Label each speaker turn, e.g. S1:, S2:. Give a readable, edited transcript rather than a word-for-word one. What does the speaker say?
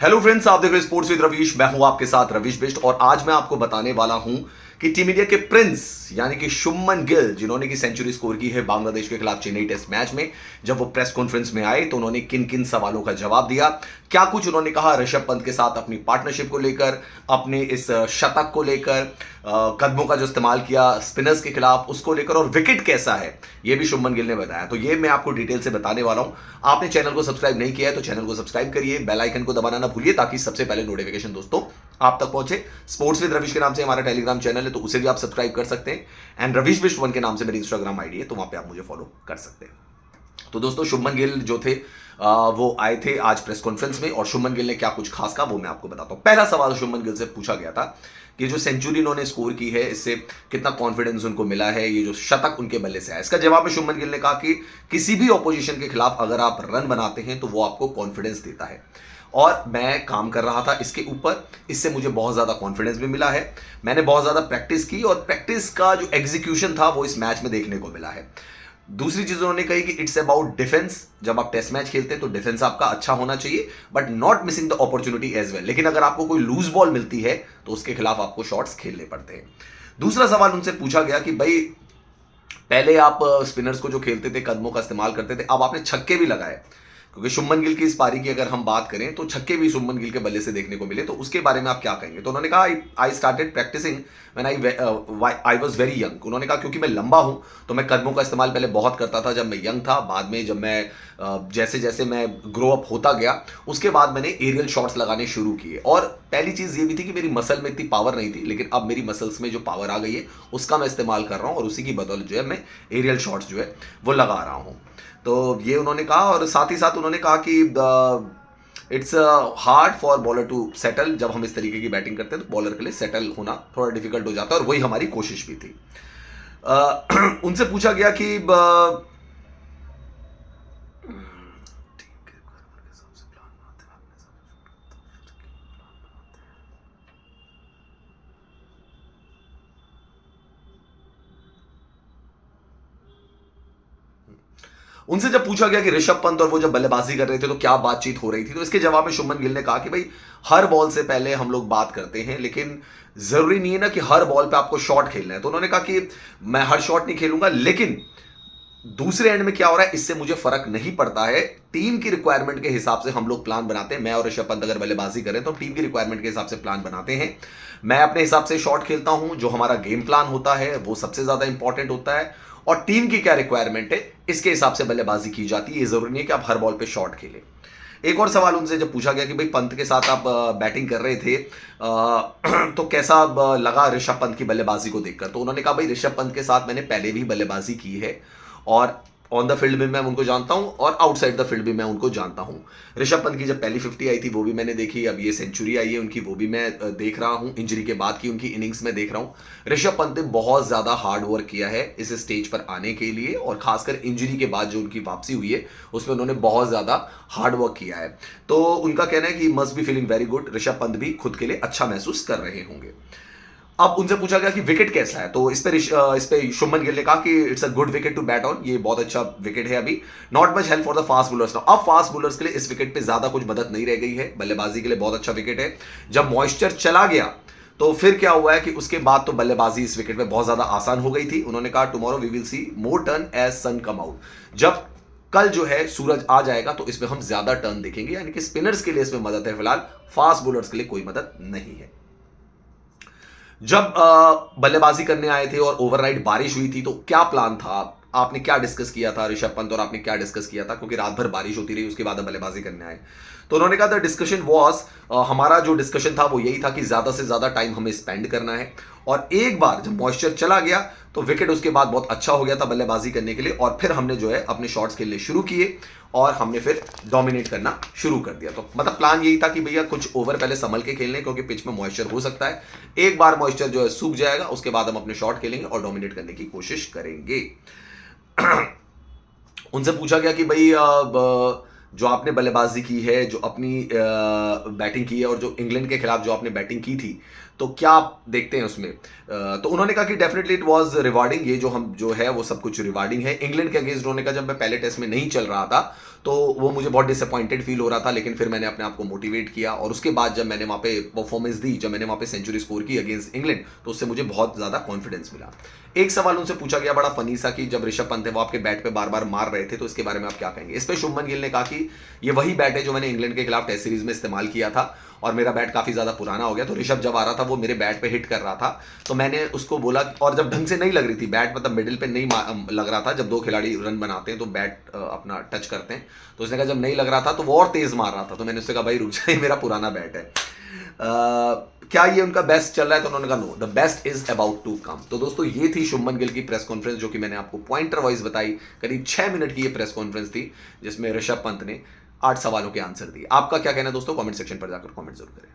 S1: Hello friends, आप देख रहे हैं स्पोर्ट्स विद रवीश। मैं हूं आपके साथ रवीश बिष्ट और आज मैं आपको बताने वाला हूं कि टीम इंडिया के प्रिंस यानी कि शुभमन गिल, जिन्होंने की सेंचुरी स्कोर की है बांग्लादेश के खिलाफ चेन्नई टेस्ट मैच में, जब वो प्रेस कॉन्फ्रेंस में आए तो उन्होंने किन किन सवालों का जवाब दिया, क्या कुछ उन्होंने कहा ऋषभ पंत के साथ अपनी पार्टनरशिप को लेकर, अपने इस शतक को लेकर, कदमों का जो इस्तेमाल किया स्पिनर्स के खिलाफ उसको लेकर, और विकेट कैसा है ये भी शुभमन गिल ने बताया। तो ये मैं आपको डिटेल से बताने वाला हूं। आपने चैनल को सब्सक्राइब नहीं किया है तो चैनल को सब्सक्राइब करिए, बेल आइकन को दबाना ना भूलिए ताकि सबसे पहले नोटिफिकेशन दोस्तों आप तक पहुंचे। स्पोर्ट्स विद रवीश के नाम से हमारा टेलीग्राम चैनल है तो उसे भी आप सब्सक्राइब कर सकते हैं, एंड रवीश बिष्ट 1 के नाम से मेरी इंस्टाग्राम आईडी है तो वहां पे आप मुझे फॉलो कर सकते हैं। तो दोस्तों, शुभमन गिल जो थे वो आए थे आज प्रेस कॉन्फ्रेंस में, और शुभमन गिल ने क्या कुछ खास कहा वो मैं आपको बताता हूं। पहला सवाल शुभमन गिल से पूछा गया था कि जो सेंचुरी इन्होंने स्कोर की है इससे कितना कॉन्फिडेंस उनको मिला है, ये जो शतक उनके बल्ले से आया। इसका जवाब में शुभमन गिल ने कहा कि किसी भी ऑपोजिशन के खिलाफ अगर आप रन बनाते हैं तो वो आपको कॉन्फिडेंस देता है, और मैं काम कर रहा था इसके ऊपर, इससे मुझे बहुत ज़्यादा कॉन्फिडेंस भी मिला है। मैंने बहुत ज़्यादा प्रैक्टिस की और प्रैक्टिस का जो एग्जीक्यूशन था वो इस मैच में देखने को मिला है। दूसरी चीज उन्होंने कही कि इट्स अबाउट डिफेंस। जब आप टेस्ट मैच खेलते हैं तो डिफेंस आपका अच्छा होना चाहिए, but not missing the opportunity as well. लेकिन अगर आपको कोई लूज बॉल मिलती है तो उसके खिलाफ आपको शॉट्स खेलने पड़ते हैं। दूसरा सवाल उनसे पूछा गया कि भाई, पहले आप स्पिनर्स को जो खेलते थे कदमों का इस्तेमाल करते थे, अब आपने छक्के भी लगाए, क्योंकि शुभमन गिल की इस पारी की अगर हम बात करें तो छक्के भी शुभमन गिल के बल्ले से देखने को मिले, तो उसके बारे में आप क्या कहेंगे। तो उन्होंने कहा I started practising when I was very young. उन्होंने कहा क्योंकि मैं लंबा हूं तो मैं कदमों का इस्तेमाल पहले बहुत करता था जब मैं यंग था। बाद में जब मैं जैसे जैसे मैं ग्रो अप होता गया उसके बाद मैंने एरियल शॉट्स लगाने शुरू किए, और पहली चीज़ ये भी थी कि मेरी मसल में इतनी पावर नहीं थी, लेकिन अब मेरी मसल्स में जो पावर आ गई है उसका मैं इस्तेमाल कर रहा हूँ, और उसी की बदौलत जो है मैं एरियल शॉट्स जो है वो लगा रहा हूँ। तो ये उन्होंने कहा, और साथ ही साथ उन्होंने कहा कि it's hard for bowler to settle. जब हम इस तरीके की बैटिंग करते हैं तो बॉलर के लिए सेटल होना थोड़ा डिफिकल्ट हो जाता है, और वही हमारी कोशिश भी थी। उनसे पूछा गया कि उनसे जब पूछा गया कि ऋषभ पंत और वो जब बल्लेबाजी कर रहे थे तो क्या बातचीत हो रही थी, तो इसके जवाब में शुभमन गिल ने कहा कि भाई, हर बॉल से पहले हम लोग बात करते हैं, लेकिन जरूरी नहीं है ना कि हर बॉल पे आपको शॉट खेलना है। तो उन्होंने कहा कि मैं हर शॉट नहीं खेलूंगा, लेकिन दूसरे एंड में क्या हो रहा है इससे मुझे फर्क नहीं पड़ता है। टीम की रिक्वायरमेंट के हिसाब से हम लोग प्लान बनाते हैं। मैं और ऋषभ पंत अगर बल्लेबाजी करें तो टीम की रिक्वायरमेंट के हिसाब से प्लान बनाते हैं। मैं अपने हिसाब से शॉट खेलता हूं, जो हमारा गेम प्लान होता है वो सबसे ज्यादा इंपॉर्टेंट होता है, और टीम की क्या रिक्वायरमेंट है इसके हिसाब से बल्लेबाजी की जाती है। ये जरूरी नहीं है कि आप हर बॉल पे शॉट खेलें। एक और सवाल उनसे जब पूछा गया कि भाई, पंत के साथ आप बैटिंग कर रहे थे तो कैसा लगा ऋषभ पंत की बल्लेबाजी को देखकर। तो उन्होंने कहा भाई, ऋषभ पंत के साथ मैंने पहले भी बल्लेबाजी की है, और ऑन द फील्ड में मैं उनको जानता हूं और आउटसाइड द फील्ड भी मैं उनको जानता हूं। ऋषभ पंत की जब पहली 50 आई थी वो भी मैंने देखी, अब ये सेंचुरी आई है उनकी वो भी मैं देख रहा हूं, इंजरी के बाद की उनकी इनिंग्स में देख रहा हूं। ऋषभ पंत ने बहुत ज़्यादा हार्ड वर्क किया है इस स्टेज पर आने के लिए, और खासकर इंजरी के बाद जो उनकी वापसी हुई है उसमें उन्होंने बहुत ज़्यादा हार्ड वर्क किया है। तो उनका कहना है कि must be feeling very good. Rishabh Pant भी खुद के लिए अच्छा महसूस कर रहे होंगे। अब उनसे पूछा गया कि विकेट कैसा है, तो इस पे शुभमन गिल ने कहा कि it's a good wicket to bat on. ये बहुत अच्छा विकेट है। अभी not much help for the fast bowlers now. अब फास्ट बॉलर्स के लिए इस विकेट पे ज्यादा कुछ मदद नहीं रह गई है। बल्लेबाजी के लिए बहुत अच्छा विकेट है। जब मॉइस्चर चला गया तो फिर क्या हुआ है कि उसके बाद तो बल्लेबाजी इस विकेट पे बहुत ज्यादा आसान हो गई थी। उन्होंने कहा tomorrow we will see more turn as sun come out. जब कल जो है सूरज आ जाएगा तो इसमें हम ज्यादा टर्न देखेंगे, यानी कि स्पिनर्स के लिए इसमें मदद है, फिलहाल फास्ट बॉलर्स के लिए कोई मदद नहीं है। जब बल्लेबाजी करने आए थे और ओवरनाइट बारिश हुई थी तो क्या प्लान था, आपने क्या डिस्कस किया था, ऋषभ पंत और आपने क्या डिस्कस किया था, क्योंकि रात भर बारिश होती रही उसके बाद हम बल्लेबाजी करने आए। तो उन्होंने कहा द डिस्कशन वॉज, हमारा जो डिस्कशन था वो यही था कि ज्यादा से ज्यादा टाइम हमें स्पेंड करना है, और एक बार जब मॉइस्चर चला गया तो विकेट उसके बाद बहुत अच्छा हो गया था बल्लेबाजी करने के लिए, और फिर हमने जो है अपने शॉट्स खेलने शुरू किए और हमने फिर डोमिनेट करना शुरू कर दिया। तो मतलब प्लान यही था कि भैया कुछ ओवर पहले संभल के खेलने, क्योंकि पिच में मॉइस्चर हो सकता है। एक बार मॉइस्चर जो है सूख जाएगा उसके बाद हम अपने शॉट खेलेंगे और डोमिनेट करने की कोशिश करेंगे। उनसे पूछा गया कि भाई, जो आपने बल्लेबाजी की है, जो अपनी बैटिंग की है, और जो इंग्लैंड के खिलाफ जो आपने बैटिंग की थी, तो क्या आप देखते हैं उसमें। तो उन्होंने कहा कि डेफिनेटली इट वाज रिवार्डिंग। ये जो है वो सब कुछ रिवार्डिंग है। इंग्लैंड के अगेंस्ट उन्होंने कहा जब मैं पहले टेस्ट में नहीं चल रहा था तो वो मुझे बहुत डिसअपॉइंटेड फील हो रहा था, लेकिन फिर मैंने अपने आप को मोटिवेट किया और उसके बाद जब मैंने वहाँ पे परफॉर्मेंस दी, जब मैंने वहाँ पे सेंचुरी स्कोर की अगेंस्ट इंग्लैंड, तो उससे मुझे बहुत ज़्यादा कॉन्फिडेंस मिला। एक सवाल उनसे पूछा गया बड़ा फनी सा कि जब ऋषभ पंत है वो आपके बैट पे बार बार मार रहे थे, तो इसके बारे में आप क्या कहेंगे? इस पे शुभमन गिल ने कहा कि ये वही बैट है जो मैंने इंग्लैंड के खिलाफ टेस्ट सीरीज में इस्तेमाल किया था और मेरा बैट काफ़ी ज़्यादा पुराना हो गया, तो ऋषभ जब आ रहा था वो मेरे बैट पे हिट कर रहा था, तो मैंने उसको बोला और जब ढंग से नहीं लग रही थी बैट, मतलब मिडिल पे नहीं लग रहा था, जब दो खिलाड़ी रन बनाते हैं तो बैट अपना टच करते हैं, तो उसने कहा जब नहीं लग रहा था तो वो और तेज मार रहा था, तो मैंने उससे कहा भाई रुक जाए, मेरा पुराना बैट है। क्या ये उनका बेस्ट चल रहा है? तो उन्होंने कहा no, the best is about to come. तो दोस्तों ये थी शुभमन गिल की प्रेस कॉन्फ्रेंस, जो कि मैंने आपको पॉइंटर वाइज बताई। करीब 6 मिनट की ये प्रेस कॉन्फ्रेंस थी जिसमें ऋषभ पंत ने 8 सवालों के आंसर दिए। आपका क्या कहना है दोस्तों? कमेंट सेक्शन पर जाकर कमेंट जरूर करें।